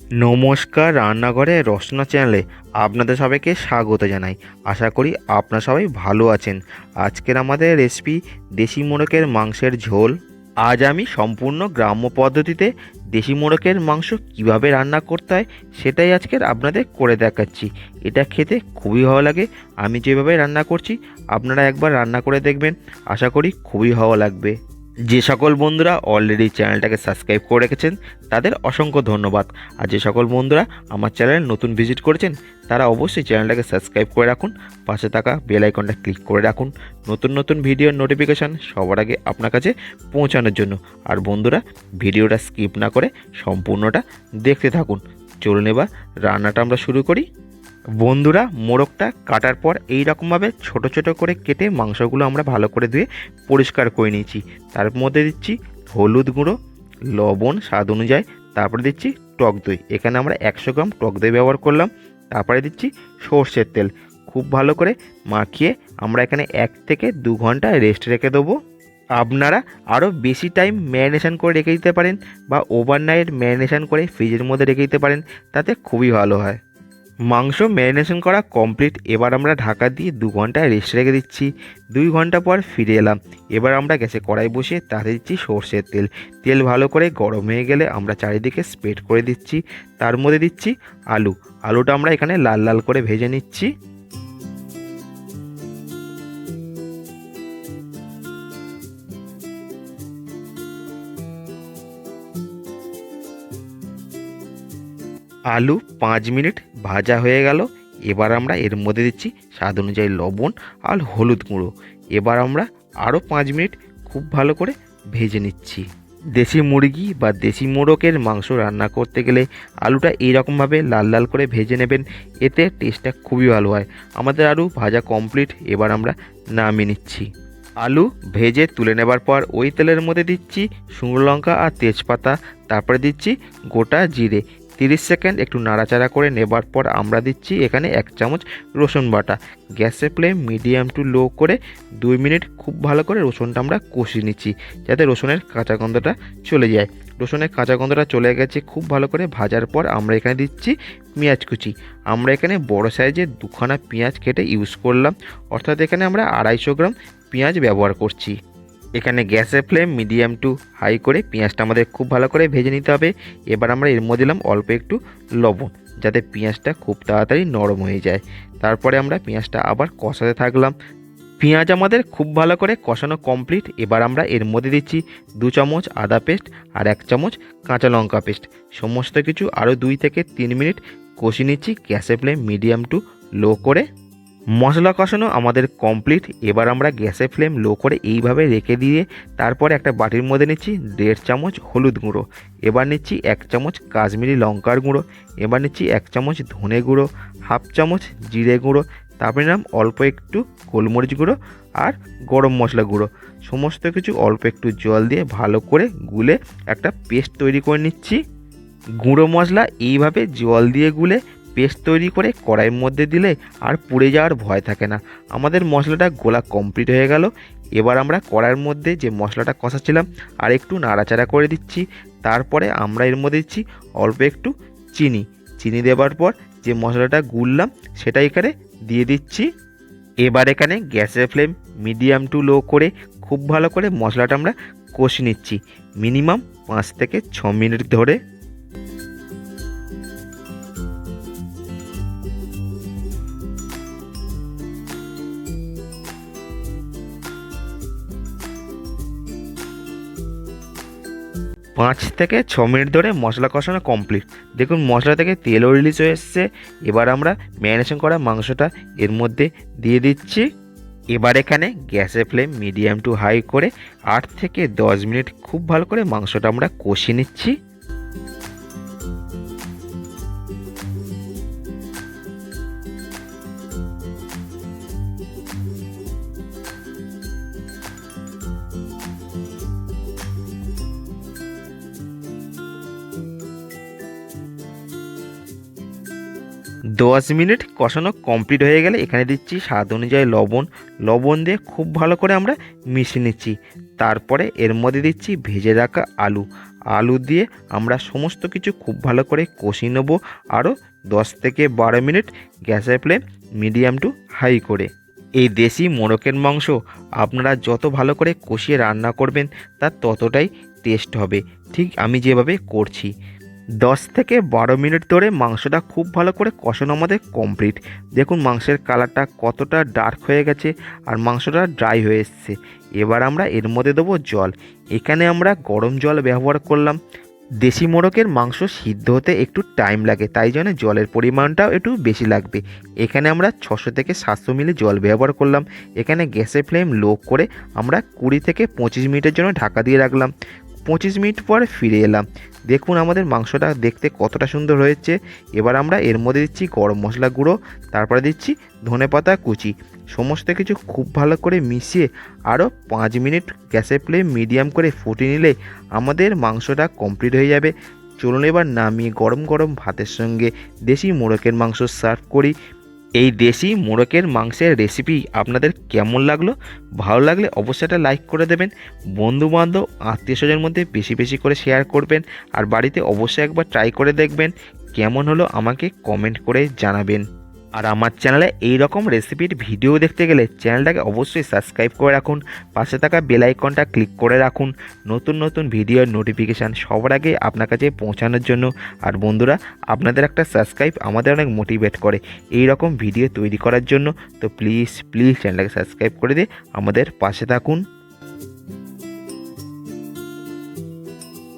নমস্কার, রান্নাঘরে রসনা চ্যানেলে আপনাদের সবাইকে স্বাগত জানাই। আশা করি আপনারা সবাই ভালো আছেন। আজকের আমাদের রেসিপি দেশি মোরগের মাংসের ঝোল। আজ আমি সম্পূর্ণ গ্রাম্য পদ্ধতিতে দেশি মোরগের মাংস কিভাবে রান্না করতে হয় সেটাই আজকের আপনাদের করে দেখাচ্ছি। এটা খেতে খুবই ভালো লাগে। আমি যেভাবে রান্না করছি আপনারা একবার রান্না করে দেখবেন, আশা করি খুবই ভালো লাগবে। যে সকল বন্ধুরা অলরেডি চ্যানেলটাকে সাবস্ক্রাইব করে রেখেছেন তাদের অসংখ্য ধন্যবাদ। আর যে সকল বন্ধুরা আমার চ্যানেল নতুন ভিজিট করেছেন তারা অবশ্যই চ্যানেলটাকে সাবস্ক্রাইব করে রাখুন, পাশে থাকা বেল আইকনটা ক্লিক করে রাখুন নতুন নতুন ভিডিওর নোটিফিকেশান সবার আগে আপনার কাছে পৌঁছানোর জন্য। আর বন্ধুরা, ভিডিওটা স্কিপ না করে সম্পূর্ণটা দেখতে থাকুন। চলুন এবার রান্নাটা আমরা শুরু করি। বন্ধুরা, মোরগটা কাটার পর এই রকমভাবে ছোট ছোট করে কেটে মাংসগুলো আমরা ভালো করে ধুয়ে পরিষ্কার করে নিয়েছি। তার মধ্যে দিচ্ছি হলুদ গুঁড়ো, লবণ স্বাদ অনুযায়ী, তারপরে দিচ্ছি টক দই। এখানে আমরা 100 গ্রাম টক দই ব্যবহার করলাম। তারপরে দিচ্ছি সর্ষের তেল। খুব ভালো করে মাখিয়ে আমরা এখানে 1 থেকে 2 ঘন্টা রেস্ট রেখে দেবো। আপনারা আরও বেশি টাইম ম্যারিনেশন করে রেখে দিতে পারেন বা ওভারনাইট ম্যারিনেশন করে ফ্রিজের মধ্যে রেখে দিতে পারেন, তাতে খুবই ভালো হয়। মাংস ম্যারিনেশন করা কমপ্লিট। এবার আমরা ঢাকা দিয়ে 2 ঘন্টা রেস্ট রেখে দিচ্ছি। 2 ঘন্টা পর ফিরে এলাম। এবার আমরা গ্যাসে কড়াই বসিয়ে তাতে দিচ্ছি সর্ষের তেল। তেল ভালো করে গরম হয়ে গেলে আমরা চারিদিকে স্প্রেড করে দিচ্ছি। তার মধ্যে দিচ্ছি আলুটা আমরা এখানে লাল লাল করে ভেজে নিচ্ছি। আলু 5 মিনিট ভাজা হয়ে গেল। এবার আমরা এর মধ্যে দিচ্ছি স্বাদ অনুযায়ী লবণ আর হলুদ গুঁড়ো। এবার আমরা আরও 5 মিনিট খুব ভালো করে ভেজে নিচ্ছি। দেশি মুরগি বা দেশি মোরগের মাংস রান্না করতে গেলে আলুটা এইরকমভাবে লাল লাল করে ভেজে নেবেন, এতে টেস্টটা খুবই ভালো হয়। আমাদের আলু ভাজা কমপ্লিট। এবার আমরা নামিয়ে নিচ্ছি। আলু ভেজে তুলে নেবার পর ওই তেলের মধ্যে দিচ্ছি শুকনো লঙ্কা আর তেজপাতা, তারপরে দিচ্ছি গোটা জিরে। 30 সেকেন্ড একটু নাড়াচাড়া করে নেবার পর আমরা দিচ্ছি এখানে 1 চামচ রসুন বাটা। গ্যাসের ফ্লেম মিডিয়াম টু লো করে 2 মিনিট খুব ভালো করে রসুনটা আমরা কষিয়ে নিচ্ছি, যাতে রসুনের কাঁচা গন্ধটা চলে যায়। রসুনের কাঁচা গন্ধটা চলে গেছে খুব ভালো করে ভাজার পর আমরা এখানে দিচ্ছি পেঁয়াজ কুচি। আমরা এখানে বড় সাইজের 2খানা পেঁয়াজ কেটে ইউজ করলাম, অর্থাৎ এখানে আমরা 250 গ্রাম পেঁয়াজ ব্যবহার করছি। এখানে গ্যাসের ফ্লেম মিডিয়াম টু হাই করে পেঁয়াজটা আমাদের খুব ভালো করে ভেজে নিতে হবে। এবার আমরা এর মধ্যে দিলাম অল্প একটু লবণ, যাতে পেঁয়াজটা খুব তাড়াতাড়ি নরম হয়ে যায়। তারপরে আমরা পেঁয়াজটা আবার কষাতে থাকলাম। পেঁয়াজ আমাদের খুব ভালো করে কষানো কমপ্লিট। এবার আমরা এর মধ্যে দিচ্ছি 2 চামচ আদা পেস্ট আর 1 চামচ কাঁচা লঙ্কা পেস্ট। সমস্ত কিছু আরও 2 থেকে 3 মিনিট কষিয়ে নিচ্ছি গ্যাসের ফ্লেম মিডিয়াম টু লো করে। মশলা কষানো আমাদের কমপ্লিট। এবার আমরা গ্যাসের ফ্লেম লো করে এইভাবে রেখে দিয়ে তারপরে একটা বাটির মধ্যে নিচ্ছি 1.5 চামচ হলুদ গুঁড়ো। এবার নিচ্ছি 1 চামচ কাশ্মীরি লঙ্কার গুঁড়ো। এবার নিচ্ছি 1 চামচ ধনে গুঁড়ো, 1/2 চামচ জিরে গুঁড়ো। তারপরে নিলাম অল্প একটু গোলমরিচ গুঁড়ো আর গরম মশলা গুঁড়ো। সমস্ত কিছু অল্প একটু জল দিয়ে ভালো করে গুলে একটা পেস্ট তৈরি করে নিচ্ছি। গুঁড়ো মশলা এইভাবে জল দিয়ে গুলে পেস্ট তৈরি করে কড়াইয়ের মধ্যে দিলে আর পুড়ে যাওয়ার ভয় থাকে না। আমাদের মশলাটা গোলা কমপ্লিট হয়ে গেল। এবার আমরা কড়াইয়ের মধ্যে যে মশলাটা কষাচ্ছিলাম আর একটু নাড়াচাড়া করে দিচ্ছি। তারপরে আমরা এর মধ্যে দিচ্ছি অল্প একটু চিনি দেওয়ার পর যে মশলাটা গুললাম সেটা এখানে দিয়ে দিচ্ছি। এবার এখানে গ্যাসের ফ্লেম মিডিয়াম টু লো করে খুব ভালো করে মশলাটা আমরা কষিয়ে নিচ্ছি মিনিমাম 5 থেকে 6 মিনিট ধরে। 5 থেকে 6 মিনিট ধরে মশলা কষানো কমপ্লিট। দেখুন মশলা থেকে তেলও রিলিজ হয়ে এসছে। এবার আমরা ম্যারিনেশন করা মাংসটা এর মধ্যে দিয়ে দিচ্ছি। এবার এখানে গ্যাসের ফ্লেম মিডিয়াম টু হাই করে 8 থেকে 10 মিনিট খুব ভালো করে মাংসটা আমরা কষিয়ে নিচ্ছি। 10 মিনিট কষানো কমপ্লিট হয়ে গেলে এখানে দিচ্ছি স্বাদ অনুযায়ী লবণ দিয়ে খুব ভালো করে আমরা মিশিয়ে নিচ্ছি। তারপরে এর মধ্যে দিচ্ছি ভেজে রাখা আলু দিয়ে আমরা সমস্ত কিছু খুব ভালো করে কষিয়ে নেব আরও 10 থেকে 12 মিনিট গ্যাসের ফ্লেম মিডিয়াম টু হাই করে। এই দেশি মোরগের মাংস আপনারা যত ভালো করে কষিয়ে রান্না করবেন তার ততটাই টেস্ট হবে, ঠিক আমি যেভাবে করছি। 10 থেকে 12 মিনিট ধরে মাংসটা খুব ভালো করে কষানো আমাদের কমপ্লিট। দেখুন মাংসের কালারটা কতটা ডার্ক হয়ে গেছে আর মাংসটা ড্রাই হয়ে এসছে। এবার আমরা এর মধ্যে দেবো জল। এখানে আমরা গরম জল ব্যবহার করলাম। দেশি মোরগের মাংস সিদ্ধ হতে একটু টাইম লাগে, তাই জন্য জলের পরিমাণটাও একটু বেশি লাগবে। এখানে আমরা 600 থেকে 700 মিলি জল ব্যবহার করলাম। এখানে গ্যাসের ফ্লেম লো করে আমরা 20 থেকে 25 মিনিটের জন্য ঢাকা দিয়ে রাখলাম। 25 মিনিট পরে ফিরে এলাম। দেখুন আমাদের মাংসটা দেখতে কতটা সুন্দর হয়েছে। এবার আমরা এর মধ্যে দিচ্ছি গরম মশলা গুঁড়ো, তারপরে দিচ্ছি ধনেপাতা কুচি। সমস্ত কিছু খুব ভালো করে মিশিয়ে আরও 5 মিনিট গ্যাসের ফ্লেম মিডিয়াম করে ফুটিয়ে নিলে আমাদের মাংসটা কমপ্লিট হয়ে যাবে। চলুন এবার নামিয়ে গরম গরম ভাতের সঙ্গে দেশি মোরগের মাংস সার্ভ করি। এই দেশি মোরগের মাংসের রেসিপি আপনাদের কেমন লাগলো? ভালো লাগলে অবশ্যই একটা লাইক করে দেবেন। বন্ধুবান্ধব আত্মীয় স্বজনের মধ্যে বেশি বেশি করে শেয়ার করবেন। আর বাড়িতে অবশ্যই একবার ট্রাই করে দেখবেন, কেমন হলো আমাকে কমেন্ট করে জানাবেন। আর আমার চ্যানেলে এই রকম রেসিপির ভিডিও দেখতে গেলে চ্যানেলটাকে অবশ্যই সাবস্ক্রাইব করে রাখুন, পাশে থাকা বেল আইকনটা ক্লিক করে রাখুন নতুন নতুন ভিডিওর নোটিফিকেশান সবার আগে আপনার কাছে পৌঁছানোর জন্য। আর বন্ধুরা, আপনাদের একটা সাবস্ক্রাইব আমাদের অনেক মোটিভেট করে এই রকম ভিডিও তৈরি করার জন্য। তো প্লিজ চ্যানেলটাকে সাবস্ক্রাইব করে দিয়ে আমাদের পাশে থাকুন।